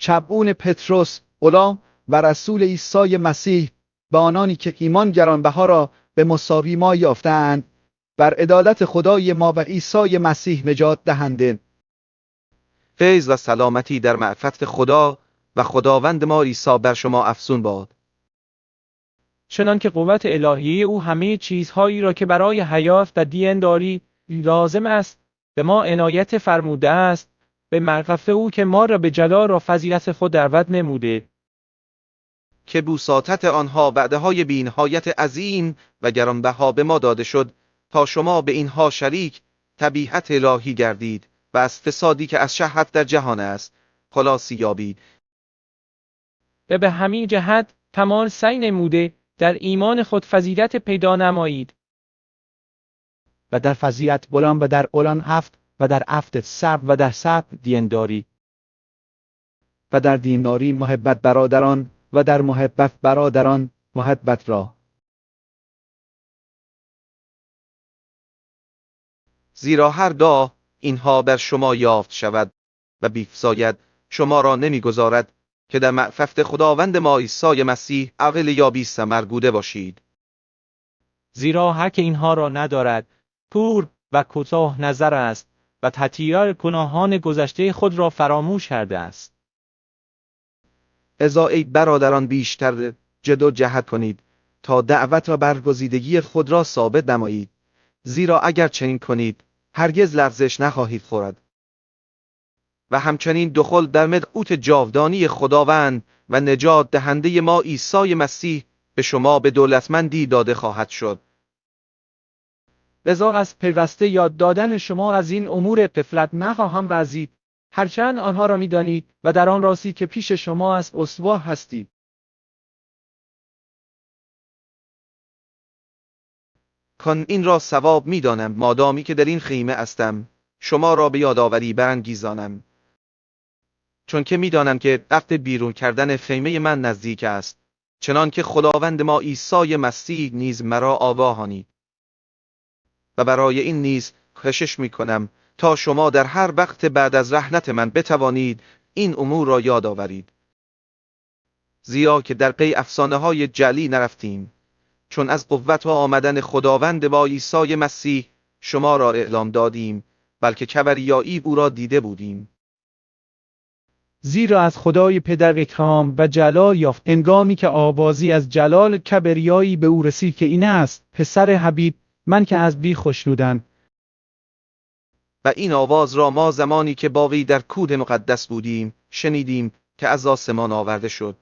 شمعون پطرس غلام و رسول عیسی مسیح به آنانی که ایمان گرانبها را به مساوی ما یافتند، بر عدالت خدای ما و عیسی مسیح نجات دهنده. فیض و سلامتی در معرفت خدا و خداوند ما عیسی بر شما افزون باد. چنانکه قوت الهی او همه چیزهایی را که برای حیات و دینداری لازم است به ما عنایت فرموده است، به معرفت او که ما را به جلال و فضیلت خود دعوت نموده، که بساطت آنها وعده‌های بی‌نهایت عظیم و گرانبها به ما داده شد تا شما به اینها شریک طبیعت الهی گردید و از فسادی که از شهوت در جهان است خلاصی یابید. و به همین جهت تمام سعی نموده در ایمان خود فضیلت پیدا نمایید، و در فضیلت بلان و در اولان افت و در افت صبر و در صبر دینداری و در دینداری محبت برادران و در محبت برادران محبت را. زیرا هرگاه اینها بر شما یافت شود و بیفزاید شما را نمیگذارد که در معرفت خداوند ما عیسی مسیح عاقل یا بی ثمر بوده باشید. زیرا هر که اینها را ندارد کور و کوتاه نظر است و تطهیر گناهان گذشته خود را فراموش کرده است. لذا ای برادران بیشتر جد و جهد کنید تا دعوت و برگزیدگی خود را ثابت نمایید، زیرا اگر چنین کنید هرگز لرزش نخواهید خورد و همچنین دخول در ملکوت جاودانی خداوند و نجات دهنده ما عیسی مسیح به شما به دولتمندی داده خواهد شد. لذا از پیوسته یاد دادن شما از این امور غفلت نخواهم ورزید، هرچند آنها را می‌دانید و در آن راستی که پیش شما است استوار هستید. کن این را ثواب می‌دانم مادامی که در این خیمه هستم شما را به یادآوری برانگیزانم، چون که می‌دانم که وقت بیرون کردن خیمه من نزدیک است، چنان که خداوند ما عیسی مسیح نیز مرا آگاهانید. و برای این نیز کوشش می‌کنم تا شما در هر وقت بعد از رحلت من بتوانید این امور را یاد آورید، زیرا که در پی افسانه‌های جعلی نرفتیم، چون از قوت و آمدن خداوند با عیسی مسیح شما را اعلام دادیم، بلکه کبریایی او را دیده بودیم. زیرا از خدای پدر اکرام و جلال یافت هنگامی که آوازی از جلال کبریایی به او رسید که این است پسر حبیب من که از بی خوشنودم. و این آواز را ما زمانی که با وی در کوه مقدس بودیم شنیدیم که از آسمان آورده شد.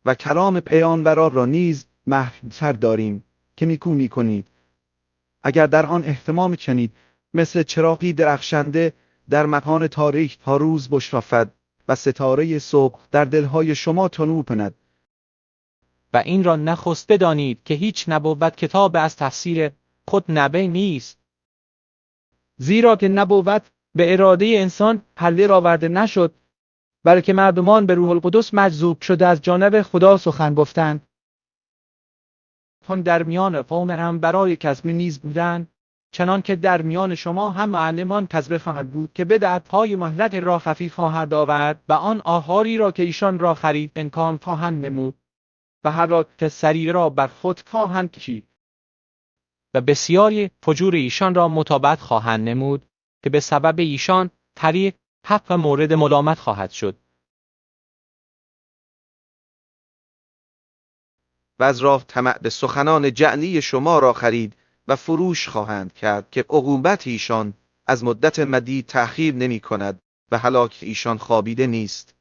و کلام پیامبران را نیز محفوظتر داریم که نیکو می‌کنید. اگر در آن اهتمام کنید مثل چراغی درخشنده در مکان تاریک تا روز بشرافد و ستاره صبح در دلهای شما طلوع کند. و این را نخست بدانید که هیچ نبوت کتاب از تفسیر خود نبی نیست، زیرا که نبوت به اراده انسان پدید آورده نشد، بلکه مردمان به روح القدس مجذوب شده از جانب خدا سخن گفتند. چون در میان قوم هم برای کسب نیز بودند، چنان که در میان شما هم معلمان کذب خواهد بود که بدعت‌های مهلت را خفیف خواهد آورد و آن آهاری را که ایشان را خرید انکار خواهند نمود و حالات سریع را بر خود خواهند کشید و بسیاری فجور ایشان را متابعت خواهند نمود که به سبب ایشان طریق حق و مورد ملامت خواهد شد. و از راه طمع به سخنان جعلی شما را خرید و فروش خواهند کرد که عقوبت ایشان از مدت مدید تأخیر نمی کند و هلاک ایشان خوابیده نیست.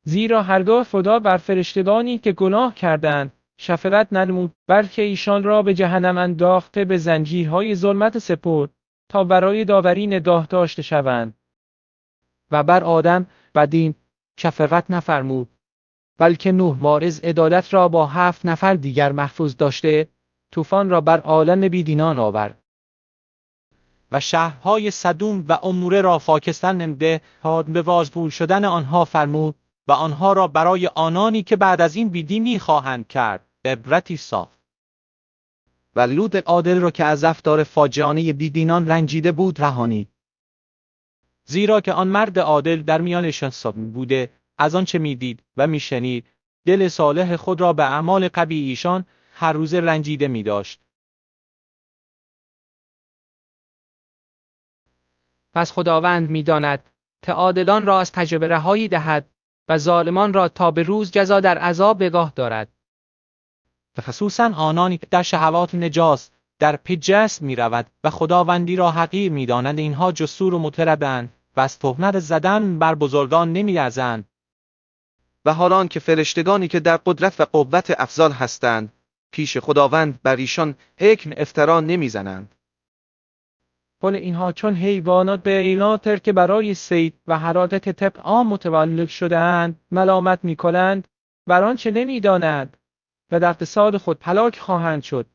زیرا هرگاه خدا بر فرشتگانی که گناه کردند شفقت ننمود، بلکه ایشان را به جهنم انداخته به زنجیرهای ظلمت سپرد تا برای داوری نگاه داشته شوند. و بر آدم و دین شفقت نفرمود، بلکه نوح واعظ عدالت را با 7 نفر دیگر محفوظ داشته طوفان را بر عالم بیدینان آورد و شهرهای سدوم و عموره را خاکستر نموده تا به بازگو شدن آنها فرمود و آنها را برای آنانی که بعد از این بیدینی خواهند کرد عبرتی ساخت. و لوط عادل را که از رفتار فاجعانه بیدینان رنجیده بود رهانید. زیرا که آن مرد عادل در میانشان ثابت بوده، از آنچه می‌دید و می‌شنید، دل صالح خود را به اعمال قبیح ایشان هر روز رنجیده می‌داشت. پس خداوند می‌داند که عادلان را از تجربه رهایی دهد و ظالمان را تا به روز جزا در عذاب نگاه دارد. و خصوصا آنانی که در شهوات نجاس در پی جسد می‌رود و خداوندی را حقیر می‌دانند، اینها جسور و مطربند و از تهمت زدن بر بزرگان نمی‌لرزند. و حالان که فرشتگانی که در قدرت و قوت افضل هستند پیش خداوند بر ایشان حکم افترا نمیزنند. کل اینها چون حیوانات به ایناتر که برای صید و حرادت طبع عام متولد شده‌اند ملامت می‌کنند، بر آنچه نمی‌دانند و در اقتصاد خود هلاک خواهند شد.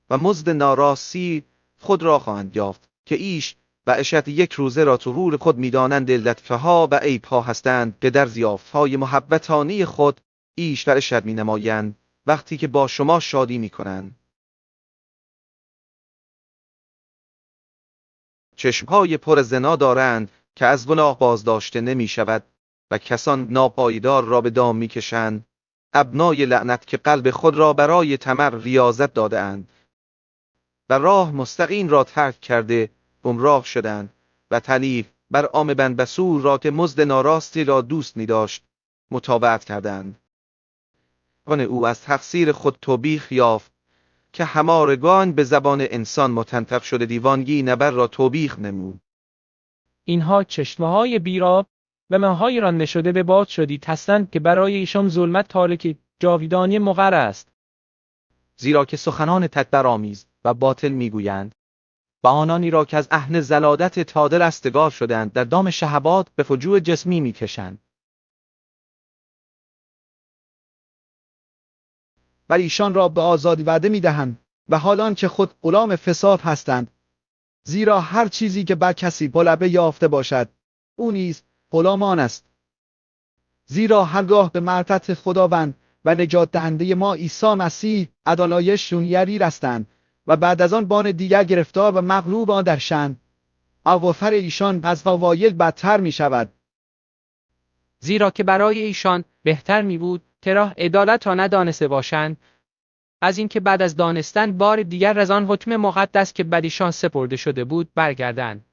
و مزد ناراستی خود را خواهند یافت که ایش و اشت یک روزه را طرور خود می‌دانند لطفه‌ها و عیب‌ها هستند که در ضیافت‌های محبتانی خود ایش و اشت می‌نمایند وقتی که با شما شادی می‌کنند. چشمهای پر زنا دارند که از گناه بازداشته نمی شود و کسان ناپایدار را به دام می کشند، ابنای لعنت که قلب خود را برای طمع ریاضت داده اند و راه مستقیم را ترک کرده گمراه شدند و تلیف بر عام بن بسور را که مزد ناراستی را دوست می داشت متابعت کردند. آن او از تقصیر خود توبیخ یافت که همارگان به زبان انسان متنطق شده دیوانگی نبر را توبیخ نمود. اینها چشمه‌های بیراب و ماه‌های رانده شده به باد شدید هستند که برای ایشان ظلمت تاریکی جاویدانی مقر است. زیرا که سخنان تکبرآمیز و باطل میگویند و آنانی را که از اهل زلادت تاده رستگار شدند در دام شهوات به فجوع جسمی میکشند. و ایشان را به آزادی وعده می‌دهند و حالان که خود غلام فساد هستند، زیرا هر چیزی که بر کسی غلبه یافته باشد او نیز غلام آن است. زیرا هرگاه به معرفت خداوند و نجات دهنده ما عیسی مسیح عدالایششون یری رستند و بعد از آن بار دیگر گرفتار و مغلوب آن در شن، اواخر ایشان از فوایل بدتر می شود. زیرا که برای ایشان بهتر می بود که راه عدالت را ندانسته باشند، از اینکه بعد از دانستن بار دیگر از آن حکم مقدس که بر ایشان سپرده شده بود برگردند.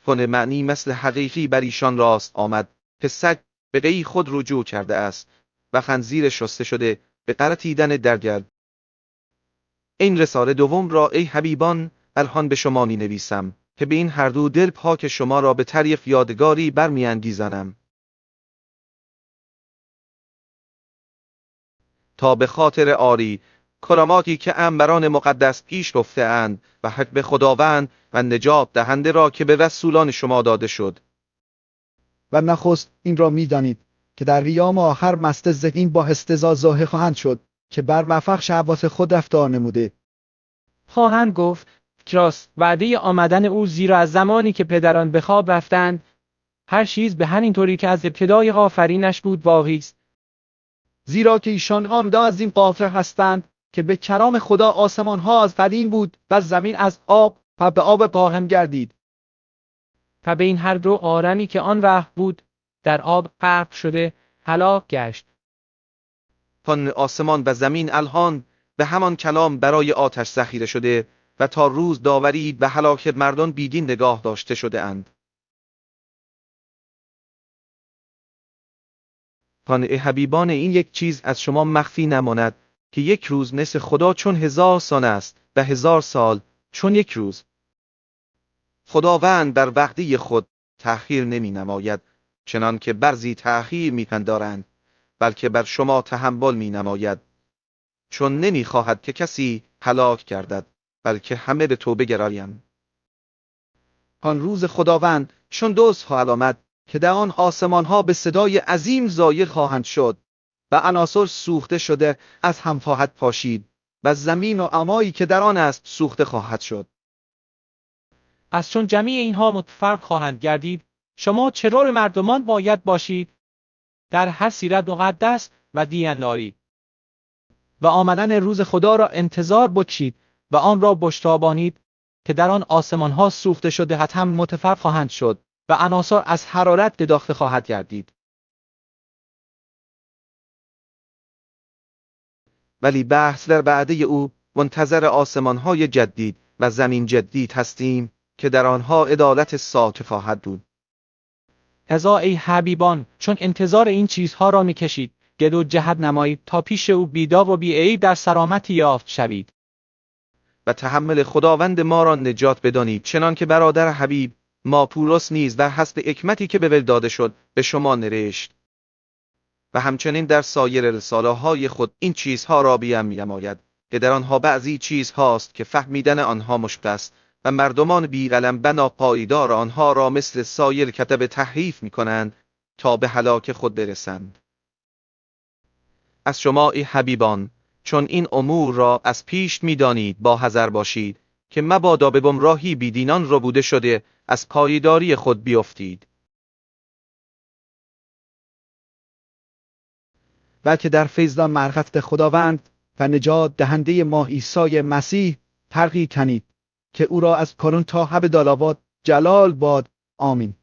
کن معنی مثل حقیقی بر ایشان راست آمد که سگ به قی خود رجوع کرده است و خنزیر شسته شده به غلطیدن درگرد. این رساله دوم را ای حبیبان الان به شما می نویسم که به این هر دو دل پاک شما را به طریق یادگاری برمی‌انگیزانم تا به خاطر آری کراماتی که انبران مقدس پیش رفته اند و حق به خداوند و نجات دهنده را که به رسولان شما داده شد. و نخست این را می‌دانید که در ایام آخر مست ذهین با استهزا ظاهر خواهند شد که بر مفخ شهوات خود رفتار نموده. خواهند گفت راست وعده آمدن او، زیرا از زمانی که پدران به خواب رفتند هر چیز به همین طوری که از ابتدای آفرینش بود باقی است. زیرا که ایشان آمده از این قافله هستند که به کرام خدا آسمان ها از قدیم بود و زمین از آب و به آب باهم گردید. و به این هر دو آرمی که آن وقت بود در آب غرق شده هلاک گشت. پان آسمان و زمین الهان به همان کلام برای آتش ذخیره شده و تا روز داوری و هلاک مردان بیدین نگاه داشته شده اند. پان ای حبیبان این یک چیز از شما مخفی نماند که یک روز نصف خدا چون 1000 سال است و 1000 سال چون یک روز. خداوند بر وعده خود تأخیر نمی نماید چنان که بعضی تأخیر می پندارند، بلکه بر شما تحمل می نماید، چون نمی خواهد که کسی هلاک گردد بلکه همه به توبه گرایند. آن روز خداوند چون دوست خواهد آمد که در آن آسمان ها به صدای عظیم زایر خواهند شد و عناصر سوخته شده از هم خواهد پاشید و زمین و عمایی که در آن است سوخته خواهد شد. از چون جمیع اینها متفرق خواهند گردید، شما چرور مردمان باید باشید در هر سیرت مقدس و دینداری و آمدن روز خدا را انتظار بکشید و آن را بشتابانید که در آن آسمان‌ها سوخته شده حتما متفرق خواهند شد و عناصر از حرارت داخته خواهد گردید. ولی بحث در بعده او منتظر آسمان‌های جدید و زمین جدید هستیم که در آنها عدالت ساکه خواهد بود. لذا ای حبیبان، چون انتظار این چیزها را می‌کشید، جد و جهد نمایید تا پیش او بیدار و بی‌عیب در سلامتی یافت شوید. و تحمل خداوند ما را نجات بدانید، چنان که برادر حبیب ما پولس نیز در حسب حکمتی که به وی داده شد به شما نوشت و همچنین در سایر رساله‌های خود این چیزها را بیامد که در آنها بعضی چیزهاست که فهمیدن آنها مشکل است و مردمان بی‌قلم بنا پایدار آنها را مثل سایر کتب تحریف می‌کنند تا به هلاک خود برسند. از شما ای حبیبان، چون این امور را از پیش می‌دانید با حذر باشید که مبادا به گمراهی بیدینان ربوده شده از پایداری خود بیفتید. بلکه در فیض معرفت خداوند و نجات دهنده ما عیسی مسیح فرقی کنید که او را از کنون تا ابدالآباد جلال باد. آمین.